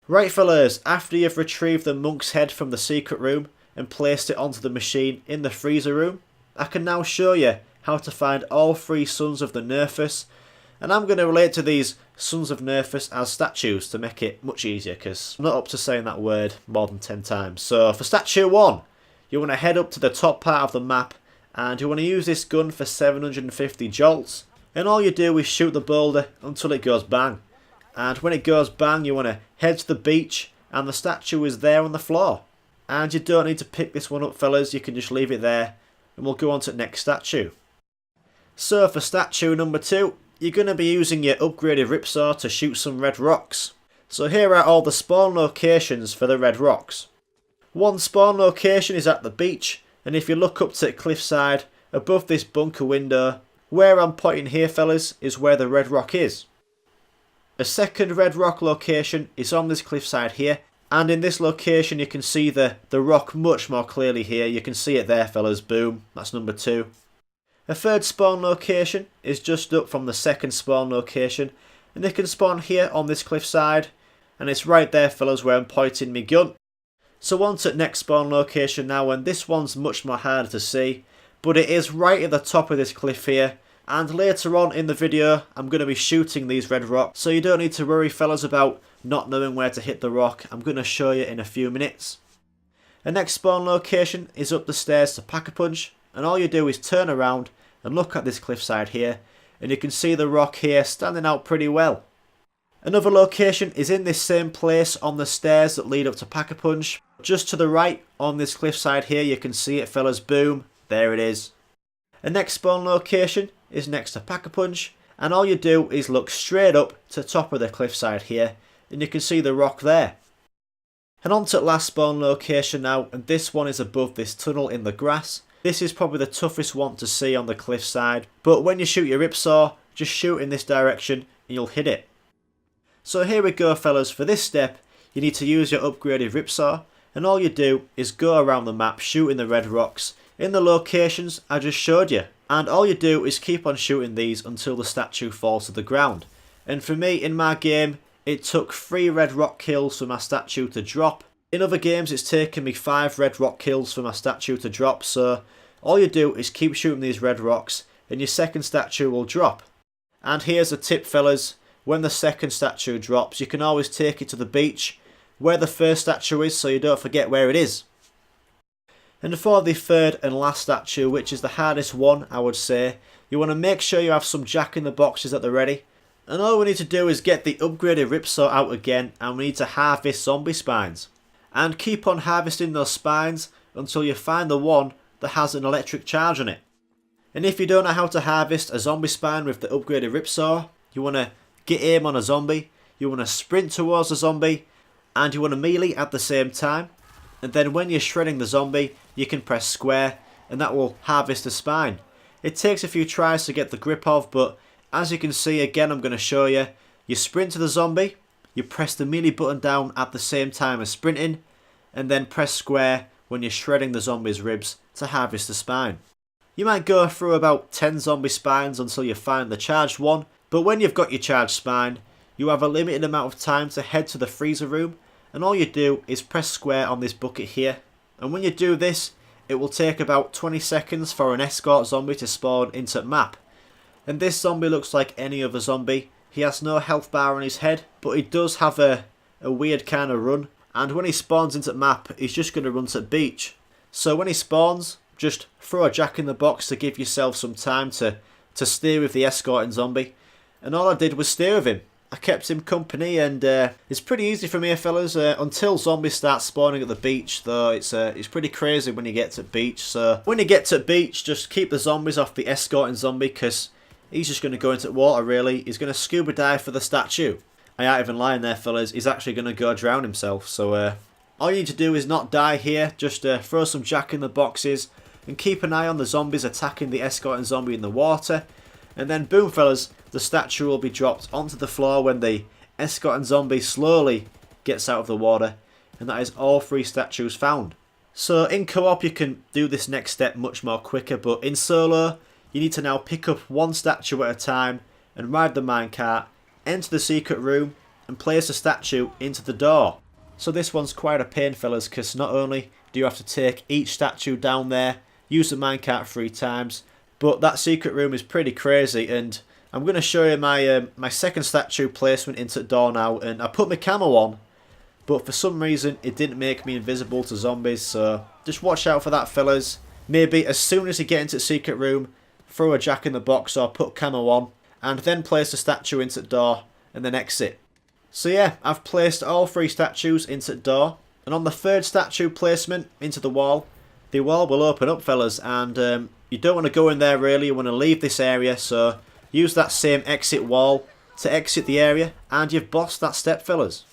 Right fellas, after you've retrieved the monk's head from the secret room and placed it onto the machine in the freezer room, I can now show you how to find all 3 sons of the NERTHUS, and I'm going to relate to these sons of NERTHUS as statues to make it much easier, because I'm not up to saying that word more than 10 times. So for statue 1, you want to head up to the top part of the map and you want to use this gun for 750 jolts, and all you do is shoot the boulder until it goes bang. And when it goes bang, you want to head to the beach and the statue is there on the floor. And you don't need to pick this one up fellas, you can just leave it there and we'll go on to the next statue. So for statue number 2, you're going to be using your upgraded ripsaw to shoot some red rocks. So here are all the spawn locations for the red rocks. One spawn location is at the beach, and if you look up to the cliffside above this bunker window, where I'm pointing here fellas is where the red rock is. A second red rock location is on this cliffside here, and in this location you can see the rock much more clearly here. You can see it there fellas, boom, that's number 2. A third spawn location is just up from the second spawn location, and they can spawn here on this cliffside, and it's right there fellas where I'm pointing my gun. So on to the next spawn location now, and this one's much more harder to see, but it is right at the top of this cliff here. And later on in the video, I'm going to be shooting these red rocks, so you don't need to worry fellas about not knowing where to hit the rock. I'm going to show you in a few minutes. The next spawn location is up the stairs to Pack-a-Punch, and all you do is turn around and look at this cliffside here, and you can see the rock here standing out pretty well. Another location is in this same place on the stairs that lead up to Pack-a-Punch. Just to the right on this cliffside here, you can see it fellas, boom, there it is. The next spawn location is next to Pack-a-Punch, and all you do is look straight up to the top of the cliffside here, and you can see the rock there. And on to the last spawn location now, and this one is above this tunnel in the grass. This is probably the toughest one to see on the cliffside, but when you shoot your ripsaw, just shoot in this direction and you'll hit it. So here we go fellas, for this step you need to use your upgraded ripsaw, and all you do is go around the map shooting the red rocks in the locations I just showed you. And all you do is keep on shooting these until the statue falls to the ground. And for me, in my game, it took 3 red rock kills for my statue to drop. In other games, it's taken me 5 red rock kills for my statue to drop. So all you do is keep shooting these red rocks and your second statue will drop. And here's a tip fellas, when the second statue drops, you can always take it to the beach where the first statue is, so you don't forget where it is. And for the third and last statue, which is the hardest one I would say, you want to make sure you have some jack-in-the-boxes at the ready. And all we need to do is get the upgraded ripsaw out again, and we need to harvest zombie spines. And keep on harvesting those spines until you find the one that has an electric charge on it. And if you don't know how to harvest a zombie spine with the upgraded ripsaw, you want to get aim on a zombie, you want to sprint towards the zombie, and you want to melee at the same time. And then when you're shredding the zombie, you can press square and that will harvest the spine. It takes a few tries to get the grip of, but as you can see, again I'm going to show you, you sprint to the zombie, you press the melee button down at the same time as sprinting, and then press square when you're shredding the zombie's ribs to harvest the spine. You might go through about 10 zombie spines until you find the charged one, but when you've got your charged spine, you have a limited amount of time to head to the freezer room, and all you do is press square on this bucket here. And when you do this, it will take about 20 seconds for an escort zombie to spawn into the map. And this zombie looks like any other zombie. He has no health bar on his head, but he does have a weird kind of run. And when he spawns into the map, he's just going to run to the beach. So when he spawns, just throw a jack in the box to give yourself some time to stay with the escorting zombie. And all I did was stay with him. I kept him company, and it's pretty easy from here fellas until zombies start spawning at the beach, though it's pretty crazy when you get to the beach. So when you get to the beach, just keep the zombies off the escorting zombie, because he's just going to go into the water really. He's going to scuba dive for the statue. I ain't even lying there fellas, he's actually going to go drown himself. So all you need to do is not die here, just throw some jack in the boxes and keep an eye on the zombies attacking the escorting zombie in the water. And then boom fellas, the statue will be dropped onto the floor when the escorting zombie slowly gets out of the water, and that is all 3 statues found. So in co-op you can do this next step much more quicker, but in solo you need to now pick up 1 statue at a time and ride the minecart, enter the secret room, and place a statue into the door. So this one's quite a pain, fellas, because not only do you have to take each statue down there, use the minecart 3 times, but that secret room is pretty crazy, and I'm going to show you my second statue placement into the door now, and I put my camo on, but for some reason it didn't make me invisible to zombies, so just watch out for that, fellas. Maybe as soon as you get into the secret room, throw a jack in the box or put camo on, and then place the statue into the door, and then exit. So yeah, I've placed all 3 statues into the door, and on the 3rd statue placement into the wall will open up, fellas, and you don't want to go in there really, you want to leave this area, so use that same exit wall to exit the area, and you've bossed that step, fellas.